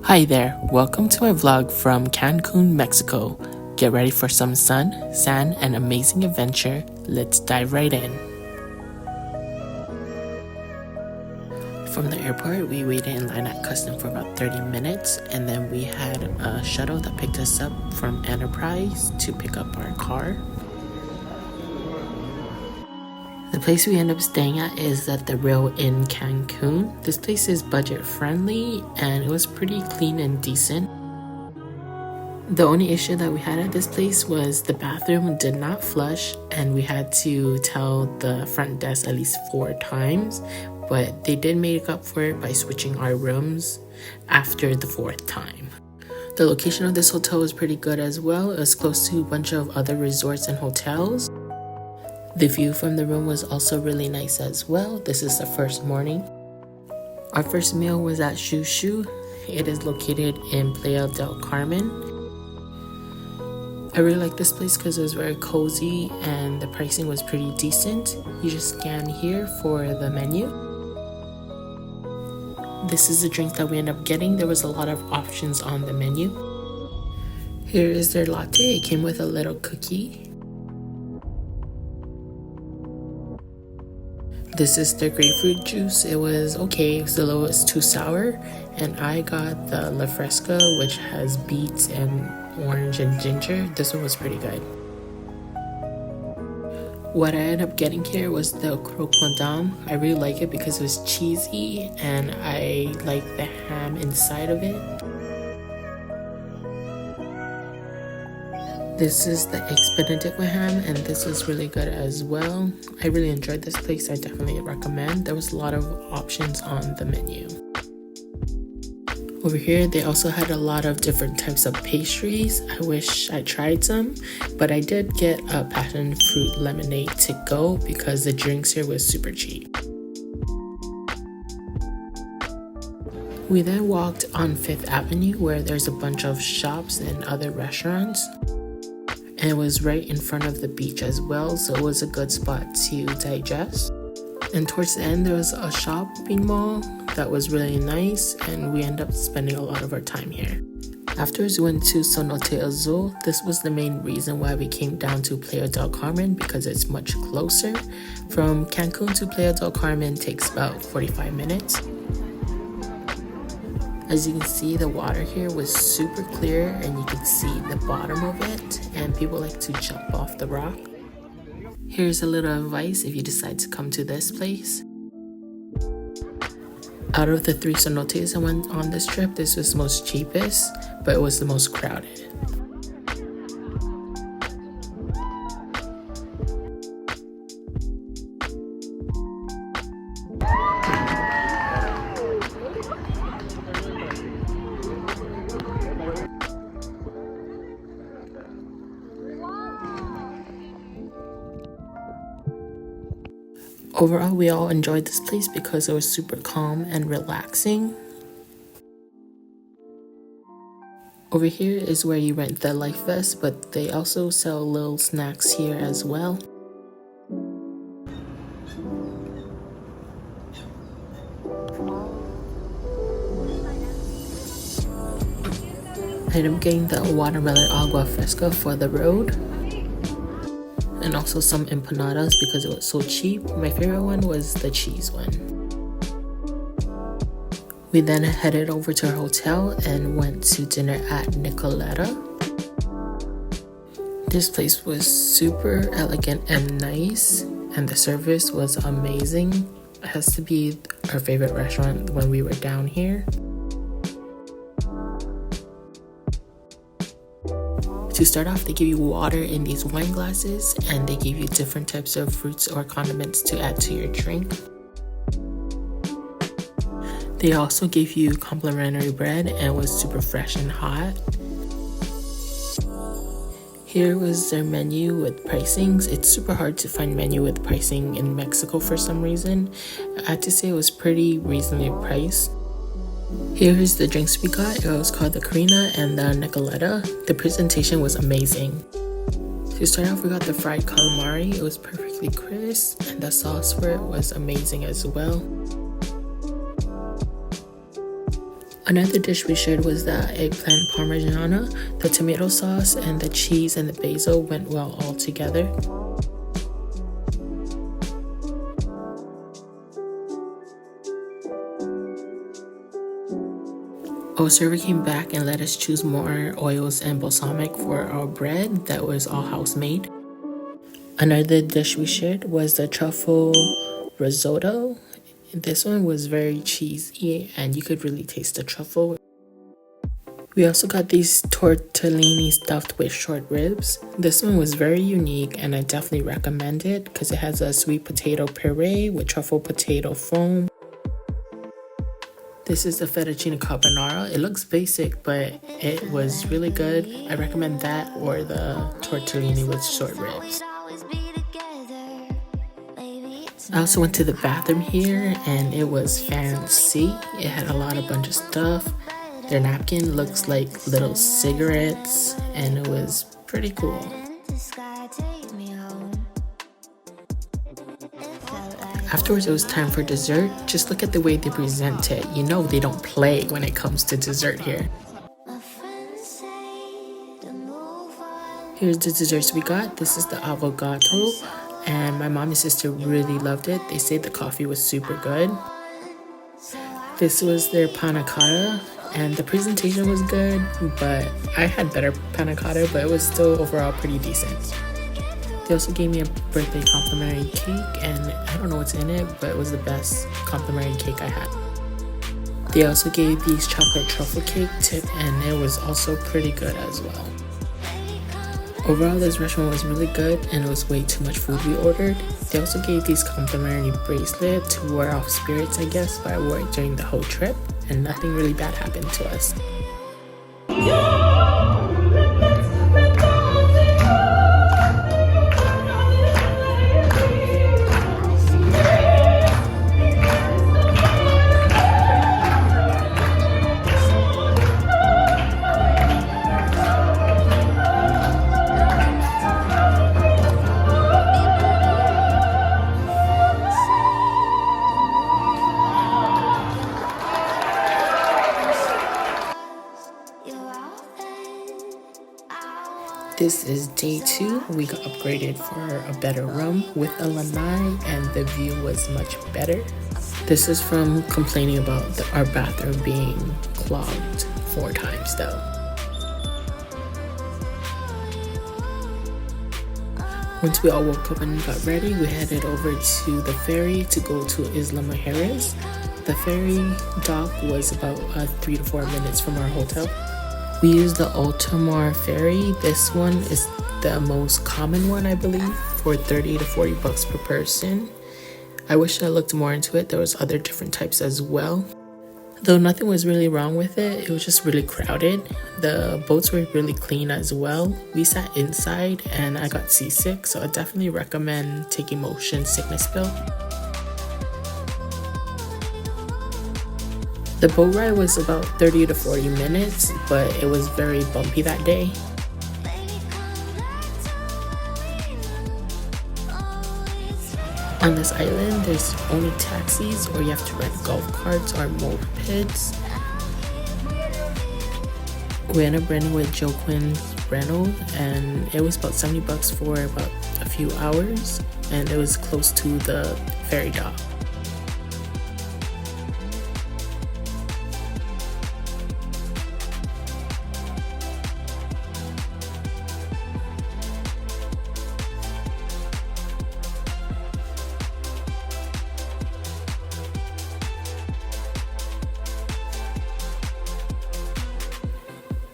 Hi there, welcome to my vlog from Cancun, Mexico. Get ready for some sun, sand, and amazing adventure. Let's dive right in. From the airport, we waited in line at Custom for about 30 minutes, and then we had a shuttle that picked us up from Enterprise to pick up our car. The place we end up staying at is at the Rail in Cancun. This place is budget friendly and it was pretty clean and decent. The only issue that we had at this place was the bathroom did not flush and we had to tell the front desk at least 4 times, but they did make up for it by switching our rooms after the 4th time. The location of this hotel was pretty good as well. It was close to a bunch of other resorts and hotels. The view from the room was also really nice as well. This is the first morning. Our first meal was at Shushu. It is located in Playa del Carmen. I really like this place because it was very cozy and the pricing was pretty decent. You just scan here for the menu. This is the drink that we ended up getting. There was a lot of options on the menu. Here is their latte. It came with a little cookie. This is their grapefruit juice. It was okay, so it was too sour. And I got the La Fresca, which has beets and orange and ginger. This one was pretty good. What I ended up getting here was the croque madame. I really like it because it was cheesy and I like the ham inside of it. This is the eggs benedict with ham and this was really good as well. I really enjoyed this place. I definitely recommend. There was a lot of options on the menu. Over here they also had a lot of different types of pastries. I wish I tried some, but I did get a passion fruit lemonade to go because the drinks here was super cheap. We then walked on 5th Avenue where there's a bunch of shops and other restaurants. And it was right in front of the beach as well, so it was a good spot to digest. And towards the end, there was a shopping mall that was really nice, and we ended up spending a lot of our time here. Afterwards, we went to Cenote Azul. This was the main reason why we came down to Playa del Carmen because it's much closer. From Cancun to Playa del Carmen takes about 45 minutes. As you can see, the water here was super clear and you could see the bottom of it, and people like to jump off the rock. Here's a little advice if you decide to come to this place. Out of the 3 cenotes I went on this trip, this was the most cheapest, but it was the most crowded. Overall, we all enjoyed this place because it was super calm and relaxing. Over here is where you rent the life vest, but they also sell little snacks here as well. I ended up getting the watermelon agua fresca for the road. And also some empanadas because it was so cheap. My favorite one was the cheese one. We then headed over to our hotel and went to dinner at Nicoletta. This place was super elegant and nice, and the service was amazing. It has to be our favorite restaurant when we were down here. To start off, they give you water in these wine glasses and they give you different types of fruits or condiments to add to your drink. They also gave you complimentary bread and it was super fresh and hot. Here was their menu with pricings. It's super hard to find menu with pricing in Mexico for some reason. I have to say it was pretty reasonably priced. Here's the drinks we got. It was called the Carina and the Nicoletta. The presentation was amazing. To start off, we got the fried calamari. It was perfectly crisp and the sauce for it was amazing as well. Another dish we shared was the eggplant parmigiana. The tomato sauce and the cheese and the basil went well all together. Our server came back and let us choose more oils and balsamic for our bread that was all house made. Another dish we shared was the truffle risotto. This one was very cheesy and you could really taste the truffle. We also got these tortellini stuffed with short ribs. This one was very unique and I definitely recommend it because it has a sweet potato puree with truffle potato foam. This is the fettuccine carbonara. It looks basic, but it was really good. I recommend that or the tortellini with short ribs. I also went to the bathroom here and it was fancy. It had a lot of bunch of stuff. Their napkin looks like little cigarettes and it was pretty cool. Afterwards, it was time for dessert. Just look at the way they present it. You know they don't play when it comes to dessert here. Here's the desserts we got. This is the avocado. And my mom and sister really loved it. They said the coffee was super good. This was their panna cotta, and the presentation was good, but I had better panna cotta, but it was still overall pretty decent. They also gave me a birthday complimentary cake, and I don't know what's in it, but it was the best complimentary cake I had. They also gave these chocolate truffle cake tip, and it was also pretty good as well. Overall, this restaurant was really good and it was way too much food we ordered. They also gave these complimentary bracelet to ward off spirits, I guess, but I wore it during the whole trip and nothing really bad happened to us. This is day 2. We got upgraded for a better room with a lanai and the view was much better. This is from complaining about our bathroom being clogged 4 times though. Once we all woke up and got ready, we headed over to the ferry to go to Isla Murejes. The ferry dock was about 3 to 4 minutes from our hotel. We used the Ultramar ferry. This one is the most common one, I believe, for 30 to 40 bucks per person. I wish I looked more into it. There was other different types as well. Though nothing was really wrong with it, it was just really crowded. The boats were really clean as well. We sat inside and I got seasick, so I definitely recommend taking motion sickness pill. The boat ride was about 30 to 40 minutes, but it was very bumpy that day. On this island, there's only taxis or you have to rent golf carts or mopeds. We ended up renting with Joe Quinn's rental and it was about 70 bucks for about a few hours and it was close to the ferry dock.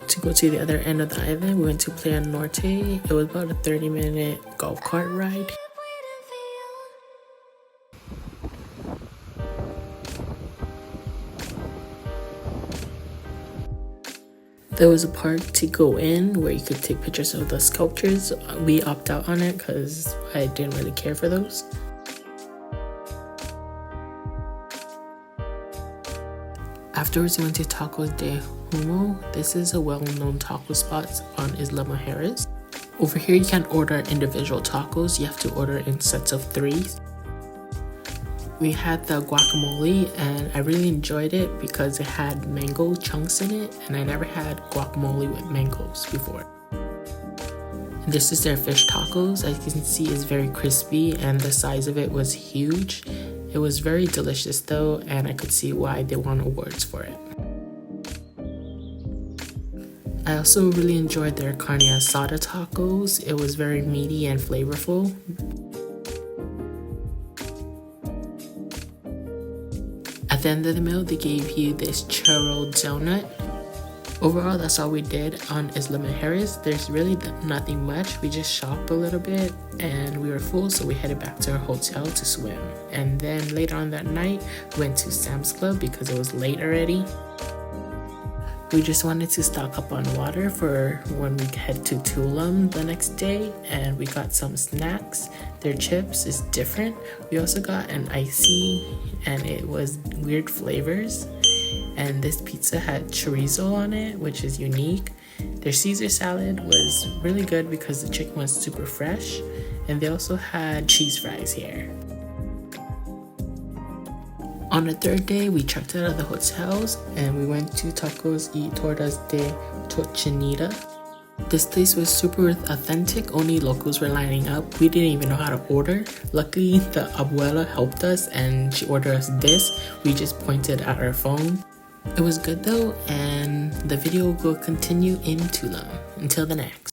To go to the other end of the island, we went to Playa Norte. It was about a 30-minute golf cart ride. There was a park to go in where you could take pictures of the sculptures. We opted out on it because I didn't really care for those. Afterwards, we went to Tacos de Humo. This is a well-known taco spot on Isla Mujeres. Over here, you can't order individual tacos. You have to order in sets of 3. We had the guacamole and I really enjoyed it because it had mango chunks in it, and I never had guacamole with mangoes before. This is their fish tacos. As you can see, it's very crispy and the size of it was huge. It was very delicious though, and I could see why they won awards for it. I also really enjoyed their carne asada tacos. It was very meaty and flavorful. At the end of the meal, they gave you this churro donut. Overall, that's all we did on Isla Murejes. There's really nothing much. We just shopped a little bit and we were full, so we headed back to our hotel to swim. And then later on that night, we went to Sam's Club because it was late already. We just wanted to stock up on water for when we head to Tulum the next day, and we got some snacks. Their chips is different. We also got an icy, and it was weird flavors. And this pizza had chorizo on it, which is unique. Their Caesar salad was really good because the chicken was super fresh, and they also had cheese fries here. On the third day, we checked out of the hotels and we went to Tacos y Tortas de Cochinita. This place was super authentic. Only locals were lining up. We didn't even know how to order. Luckily, the abuela helped us and she ordered us this. We just pointed at our phone. It was good though, and the video will continue in Tulum. Until the next.